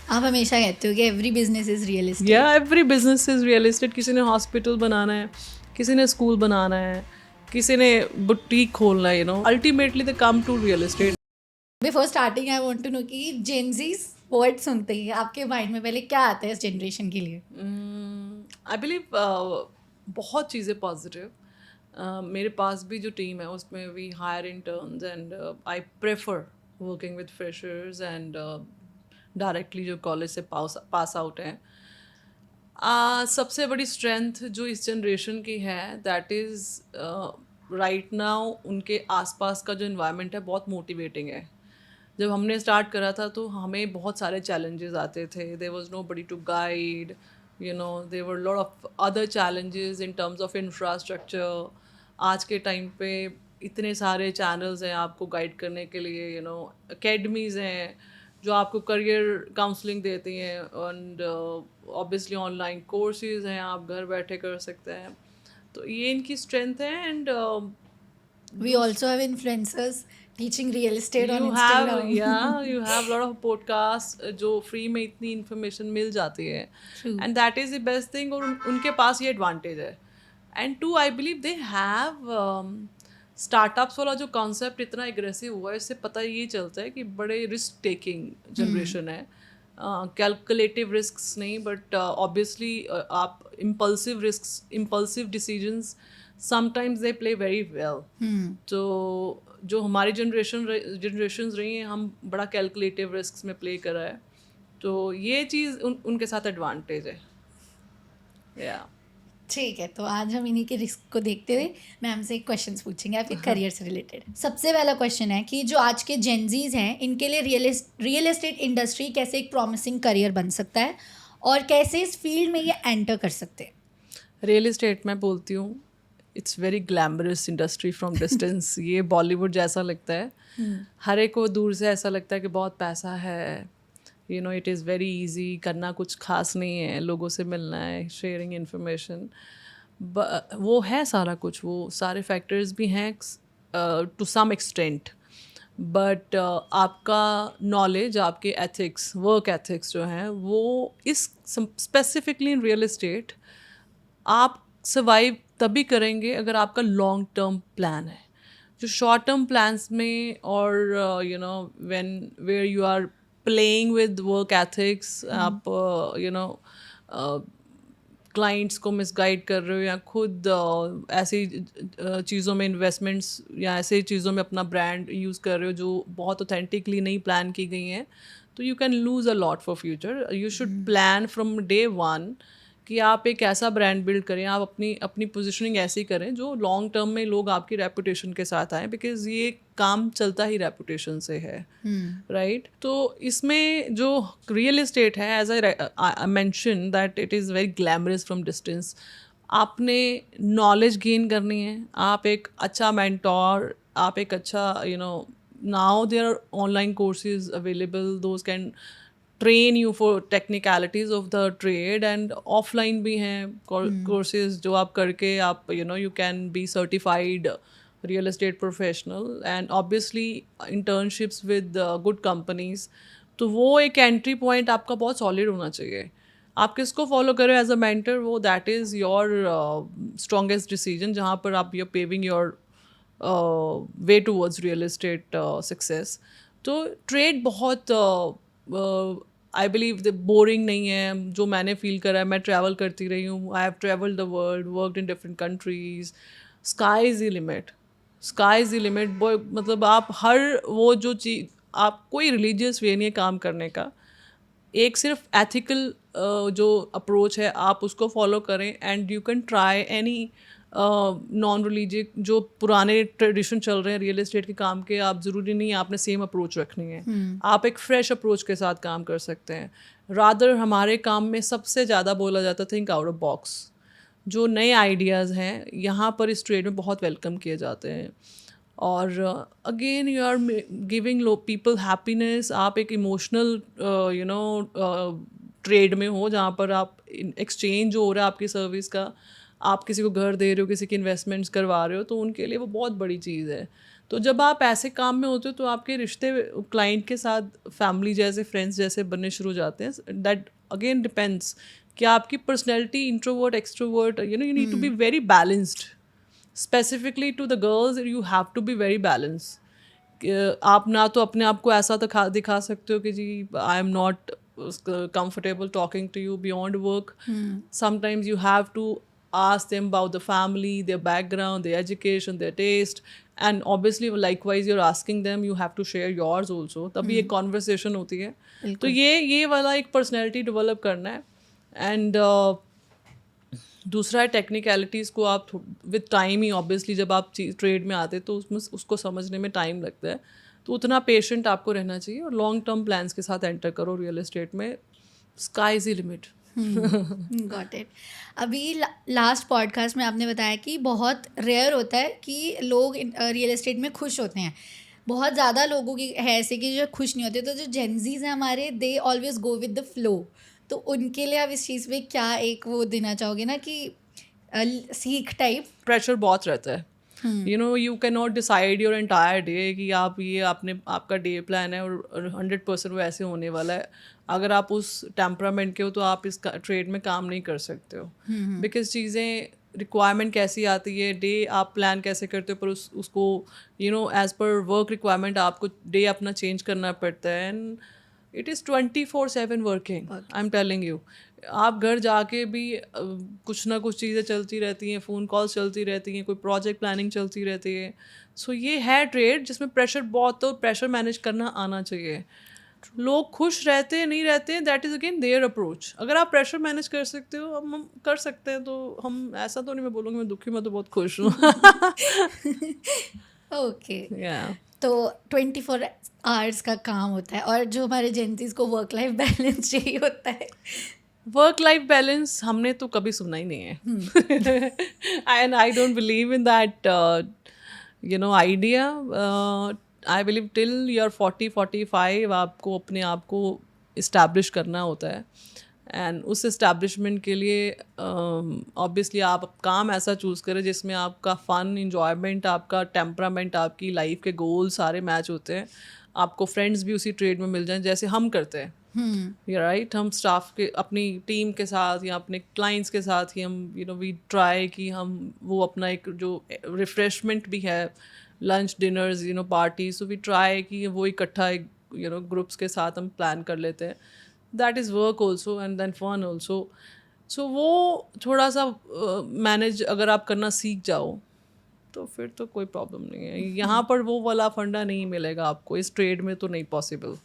आप हमेशा कहते हो कि every business is real estate. या every business is real estate. किसी ने हॉस्पिटल बनाना है, किसी ने स्कूल बनाना है, किसी ने बुटीक खोलना है, ultimately they come to real estate. Before starting I want to know कि जेनजीज वर्ड सुनते ही आपके माइंड में पहले क्या आता है इस जनरेशन के लिए? आई बिलीव बहुत चीज़ें पॉजिटिव. मेरे पास भी जो टीम है उसमें we hire interns and I prefer working with freshers and directly जो कॉलेज से पास आउट हैं. सबसे बड़ी स्ट्रेंथ जो इस जनरेशन की है दैट इज़ राइट नाउ उनके आसपास का जो इन्वायरमेंट है बहुत मोटिवेटिंग है. जब हमने स्टार्ट करा था तो हमें बहुत सारे चैलेंजेस आते थे. There was nobody to guide, there were lot of other challenges in terms of infrastructure. आज के टाइम पे इतने सारे चैनल्स हैं आपको गाइड करने के लिए, अकेडमीज़ हैं जो आपको करियर काउंसलिंग देती हैं एंड ऑब्वियसली ऑनलाइन कोर्सेज हैं, आप घर बैठे कर सकते हैं. तो ये इनकी स्ट्रेंथ है. And we also have influencers teaching real estate on you have Instagram. Lot of podcast जो फ्री में इतनी इन्फॉर्मेशन मिल जाती है. True. And that is the best thing. और उनके पास ये एडवांटेज है. And to I believe they have startups वाला जो कॉन्सेप्ट इतना एग्रेसिव हुआ है, इससे पता ये चलता है कि बड़े रिस्क टेकिंग जनरेशन है. कैलकुलेटिव रिस्क्स नहीं, बट ऑब्वियसली आप impulsive decisions sometimes they play very well. तो जो हमारी जनरेशन्स रही हैं, हम बड़ा कैलकुलेटिव रिस्क में प्ले करा है. तो ये चीज़ उनके साथ एडवांटेज है. या ठीक है, तो आज हम इन्हीं के रिस्क को देखते हुए मैम से क्वेश्चंस पूछेंगे आपके करियर से रिलेटेड. सबसे पहला क्वेश्चन है कि जो आज के जेनजीज हैं इनके लिए रियल एस्टेट इंडस्ट्री कैसे एक प्रॉमिसिंग करियर बन सकता है और कैसे इस फील्ड में ये एंटर कर सकते हैं? रियल इस्टेट मैं बोलती हूँ it's very glamorous industry from distance. ये बॉलीवुड जैसा लगता है. हर एक को दूर से ऐसा लगता है कि बहुत पैसा है, इट इज़ वेरी इजी, करना कुछ खास नहीं है, लोगों से मिलना है, शेयरिंग इन्फॉर्मेशन. वो है सारा कुछ, वो सारे फैक्टर्स भी हैं टू सम एक्सटेंट. बट आपका नॉलेज, आपके एथिक्स, वर्क एथिक्स जो हैं, वो इस स्पेसिफिकली इन रियल इस्टेट आप सर्वाइव तभी करेंगे अगर आपका लॉन्ग टर्म प्लान है. जो शॉर्ट टर्म प्लान्स में और when where you are playing with work ethics, आप क्लाइंट्स को मिसगाइड कर रहे हो या खुद ऐसी चीज़ों में इन्वेस्टमेंट्स या ऐसे चीज़ों में अपना ब्रांड यूज़ कर रहे हो जो बहुत ऑथेंटिकली नहीं प्लान की गई हैं, तो you can lose a lot for future. You should plan from day one कि आप एक ऐसा ब्रांड बिल्ड करें, आप अपनी पोजीशनिंग ऐसी करें जो लॉन्ग टर्म में लोग आपकी रेपुटेशन के साथ आएँ, बिकॉज ये काम चलता ही रेपुटेशन से है. राइट. तो इसमें जो रियल इस्टेट है, as I mention that it is very glamorous from distance. आपने नॉलेज गेन करनी है, आप एक अच्छा मेंटोर, आप एक अच्छा now there are online courses available, those can train you for technicalities of the trade. And offline भी हैं कोर्सेज जो आप करके आप you can be certified real estate professional and obviously internships with good companies. तो वो एक entry point आपका बहुत सॉलिड होना चाहिए. आप किसको फॉलो करें एज अ मेंटर, वो that is your strongest decision, जहाँ पर आप you're paving your way towards real estate success. तो ट्रेड बहुत आई बिलीव द बोरिंग नहीं है. जो मैंने फील करा है, मैं ट्रैवल करती रही हूँ, I have travelled the world, worked in different countries. Sky is the limit. Sky is the limit. मतलब आप हर वो जो चीज़, आप कोई रिलीजियस वे नहीं है काम करने का, एक सिर्फ एथिकल जो अप्रोच है आप उसको फॉलो करें and you can try any non religious जो पुराने ट्रेडिशन चल रहे हैं रियल एस्टेट के काम के. आप ज़रूरी नहीं है आपने सेम अप्रोच रखनी है. आप एक फ्रेश अप्रोच के साथ काम कर सकते हैं. रादर हमारे काम में सबसे ज़्यादा बोला जाता थिंक आउट ऑफ बॉक्स. जो नए आइडियाज़ हैं यहाँ पर इस ट्रेड में बहुत वेलकम किए जाते हैं. और again you are giving low people happiness. आप एक इमोशनल ट्रेड में हो जहाँ पर आप एक्सचेंज जो हो रहा है आपकी सर्विस का, आप किसी को घर दे रहे हो, किसी की इन्वेस्टमेंट्स करवा रहे हो, तो उनके लिए वो बहुत बड़ी चीज़ है. तो जब आप ऐसे काम में होते हो तो आपके रिश्ते क्लाइंट के साथ फैमिली जैसे फ्रेंड्स जैसे बनने शुरू हो जाते हैं. दैट अगेन डिपेंड्स कि आपकी personality introvert extrovert you need to be very balanced. Specifically to the girls you have to be very balance. आप ना तो अपने आप को ऐसा दिखा सकते हो कि जी I am not comfortable talking to you beyond work. Sometimes you have to ask them about the family, their background, their education, their taste, and obviously likewise you're asking them, you have to share yours also. तभी एक conversation होती है. तो ये वाला एक personality develop करना है. And दूसरा है टेक्निकलिटीज़ को आप विद टाइम ही ऑब्वियसली जब आप ट्रेड में आते तो उसमें उसको समझने में टाइम लगता है. तो उतना पेशेंट आपको रहना चाहिए और लॉन्ग टर्म प्लान्स के साथ एंटर करो रियल एस्टेट में. Sky is the limit. Got it. अभी लास्ट पॉडकास्ट में आपने बताया कि बहुत रेयर होता है कि लोग रियल एस्टेट में खुश होते हैं. बहुत ज़्यादा लोगों की है ऐसे कि जो खुश नहीं होते. तो जो जेनजीज हैं हमारे, they always go with the flow. तो उनके लिए आप इस चीज़ में क्या एक वो देना चाहोगे ना कि सीख टाइप? प्रेशर बहुत रहता है. You can not decide your entire day कि आप ये आपका डे प्लान है और 100% वो ऐसे होने वाला है. अगर आप उस टेम्परामेंट के हो तो आप इस ट्रेड में काम नहीं कर सकते हो. बिकॉज चीज़ें रिक्वायरमेंट कैसी आती है, डे आप प्लान कैसे करते हो, पर उसको एज पर वर्क रिक्वायरमेंट आपको डे अपना चेंज करना पड़ता है. And it is 24/7 working. I am telling you. आप घर जाके भी कुछ ना कुछ चीज़ें चलती रहती हैं, फ़ोन कॉल्स चलती रहती हैं, कोई प्रोजेक्ट प्लानिंग चलती रहती है. सो ये है ट्रेड जिसमें प्रेशर बहुत हो. प्रेशर मैनेज करना आना चाहिए. लोग खुश रहते हैं नहीं रहते हैं, that is again there approach. अगर आप प्रेशर मैनेज कर सकते हो, हम कर सकते हैं. तो हम ऐसा तो नहीं मैं बोलूँगी मैं दुखी, मैं तो बहुत खुश हूँ. ओके. तो 24 आवर्स का काम होता है और जो हमारे जेंसीज को वर्क लाइफ बैलेंस चाहिए होता है. वर्क लाइफ बैलेंस हमने तो कभी सुना ही नहीं है. And I don't believe in that idea. I believe till you are 40-45 आपको अपने आप को इस्टेब्लिश करना होता है. एंड उस इस्टेब्लिशमेंट के लिए ऑब्वियसली आप काम ऐसा चूज़ करें जिसमें आपका फ़न, इंजॉयमेंट, आपका टेम्परामेंट, आपकी लाइफ के गोल सारे मैच होते हैं. आपको फ्रेंड्स भी उसी ट्रेड में मिल जाएं जैसे हम करते हैं. राइट. हम स्टाफ के अपनी टीम के साथ या अपने क्लाइंट्स के साथ ही हम वी ट्राई कि हम वो अपना एक जो रिफ्रेशमेंट भी है, lunch dinners party, so we try कि वो इकट्ठा एक ग्रुप्स के साथ हम प्लान कर लेते हैं. That is work also and then fun also. So वो थोड़ा सा मैनेज अगर आप करना सीख जाओ तो फिर तो कोई प्रॉब्लम नहीं है. यहाँ पर वो वाला फंडा नहीं मिलेगा आपको, इस ट्रेड में तो नहीं पॉसिबल.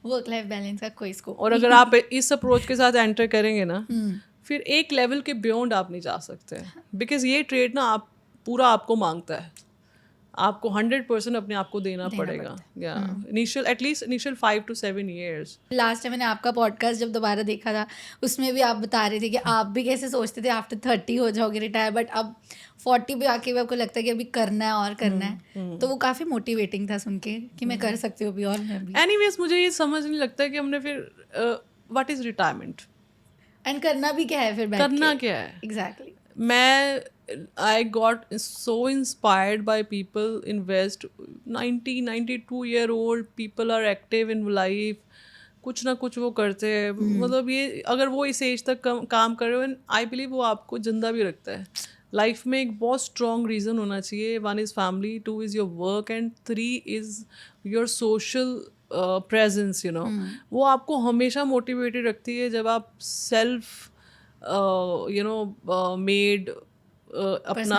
वर्क लाइफ बैलेंस का कोई स्कोप. और अगर आप इस अप्रोच के साथ एंटर करेंगे ना, फिर एक लेवल के बियॉन्ड आप नहीं जा सकते. बिकॉज ये ट्रेड ना आप पूरा आपको मांगता है. आपको 100% अपने आप को देना पड़ेगा. Initial 5 to 7 years. Last time मैंने आपका पॉडकास्ट जब दोबारा देखा था उसमें भी आप बता रहे थे कि आप भी कैसे सोचते थे आफ्टर 30 हो जाओगे रिटायर, बट अब 40 पे आके भी आपको लगता है कि अभी करना है और करना है. तो वो काफ़ी मोटिवेटिंग था सुन के कि मैं कर सकती हूँ अभी और मैं भी. एनीवेज मुझे ये समझ नहीं लगता कि हमने फिर व्हाट इज़ रिटायरमेंट एंड करना भी क्या है फिर बैठ करना के? क्या है. Exactly. I got so inspired by people in West. 92 year old people are active in life. कुछ ना कुछ वो करते हैं. मतलब ये अगर वो इस एज तक काम कर रहे हो, एंड आई बिलीव वो आपको जिंदा भी रखता है. लाइफ में एक बहुत स्ट्रॉन्ग रीज़न होना चाहिए. 1 is family, 2 is your work and 3 is your social presence. वो आपको हमेशा मोटिवेटेड रखती है. जब आप सेल्फ मेड अपना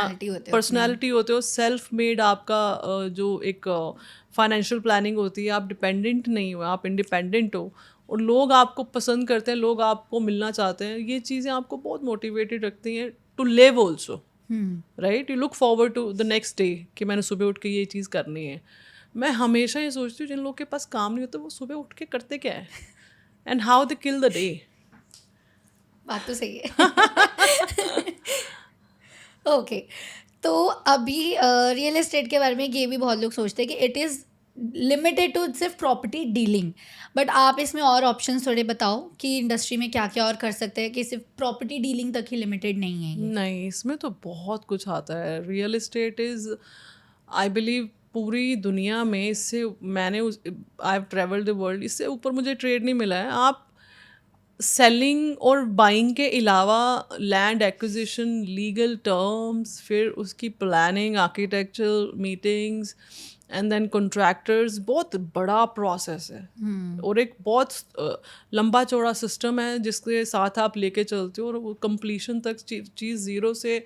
पर्सनालिटी होते हो, सेल्फ मेड आपका जो एक फाइनेंशियल प्लानिंग होती है, आप डिपेंडेंट नहीं हो, आप इंडिपेंडेंट हो और लोग आपको पसंद करते हैं, लोग आपको मिलना चाहते हैं. ये चीज़ें आपको बहुत मोटिवेटेड रखती हैं to live also. Right. You look forward to the next day कि मैंने सुबह उठ के ये चीज़ करनी है. मैं हमेशा ये सोचती हूँ जिन लोगों के पास काम नहीं होता वो सुबह उठ के करते क्या है and how they kill the day. बात तो सही है. ओके. तो अभी रियल एस्टेट के बारे में ये भी बहुत लोग सोचते हैं कि इट इज़ लिमिटेड टू सिर्फ प्रॉपर्टी डीलिंग, बट आप इसमें और ऑप्शंस थोड़े बताओ कि इंडस्ट्री में क्या क्या और कर सकते हैं कि सिर्फ प्रॉपर्टी डीलिंग तक ही लिमिटेड नहीं है ये. नहीं, इसमें तो बहुत कुछ आता है. Real estate is I believe पूरी दुनिया में इससे मैंने I have travelled the world, इससे ऊपर मुझे ट्रेड नहीं मिला है। आप सेलिंग और बाइंग के अलावा लैंड एक्विजिशन, लीगल टर्म्स, फिर उसकी planning, architectural meetings and then contractors, बहुत बड़ा प्रोसेस है और एक बहुत लंबा चौड़ा सिस्टम है जिसके साथ आप लेके चलते हो, और वो कंप्लीशन तक चीज़ 0 से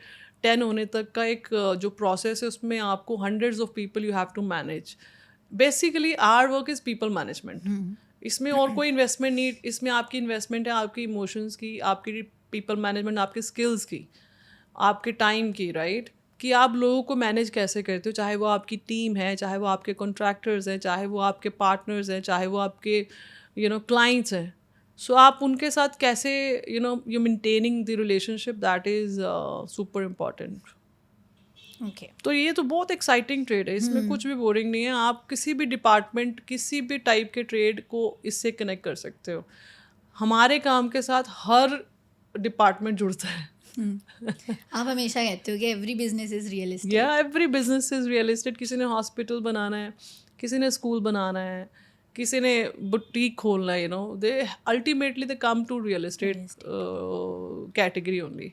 10 होने तक का एक जो प्रोसेस है उसमें आपको hundreds of people you have to manage. Basically our work is people management. इसमें और कोई इन्वेस्टमेंट नहीं, इसमें आपकी इन्वेस्टमेंट है आपकी इमोशंस की, आपकी पीपल मैनेजमेंट, आपके स्किल्स की, आपके टाइम की, राइट, कि आप लोगों को मैनेज कैसे करते हो, चाहे वो आपकी टीम है, चाहे वो आपके कॉन्ट्रैक्टर्स हैं, चाहे वो आपके पार्टनर्स हैं, चाहे वो आपके क्लाइंट्स हैं। सो आप उनके साथ कैसे you maintaining the relationship, that is super important. Okay. तो ये तो बहुत एक्साइटिंग ट्रेड है, इसमें कुछ भी बोरिंग नहीं है। आप किसी भी डिपार्टमेंट, किसी भी टाइप के ट्रेड को इससे कनेक्ट कर सकते हो। हमारे काम के साथ हर डिपार्टमेंट जुड़ता है। आप हमेशा कहते हो कि एवरी बिजनेस इज रियलिस्टिक। या every business is real estate. किसी ने हॉस्पिटल बनाना है, किसी ने स्कूल बनाना है, किसी ने बुटीक खोलना है, they ultimately they come to real estate category only.